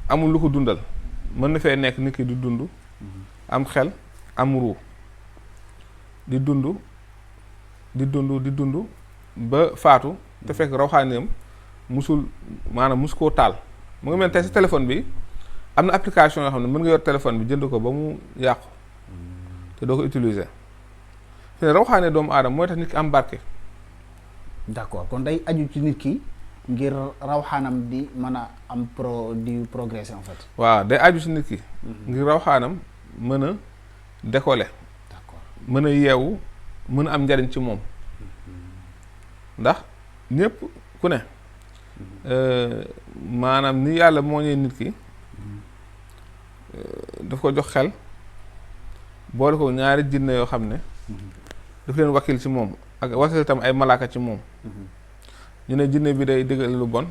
amul lu ko dundal mën na fee nekk nit ki di dund am xel am ruu di dund di dund ba faatu te fekk rawxaaneem maanaam mus koo taal mu ngi mel tey sa téléphone bi am na application yoo xam ne mën nga yor téléphone bi jënd ko ba mu yàqu te doo ko utiliser fi ne rawxaane doomu aadama mooy tax nit ki am barke. d'accord kon day aju ci nit ki ngir rawxaanam di mën a am di progresser en fait. waaw day aju ci nit ki ngir rawxaanam mën a décoller. d'accord mën a yeewu mën a am njariñ ci moom ndax ñëpp ku ne maanaam ni yàlla moo ñee nit ki daf ko jox xel boole ko ñaari jinne yoo xam ne daf leen wakil ci moom ak wakil tam ay malaaka ci moom ñu ne jinne bi day digal lu bon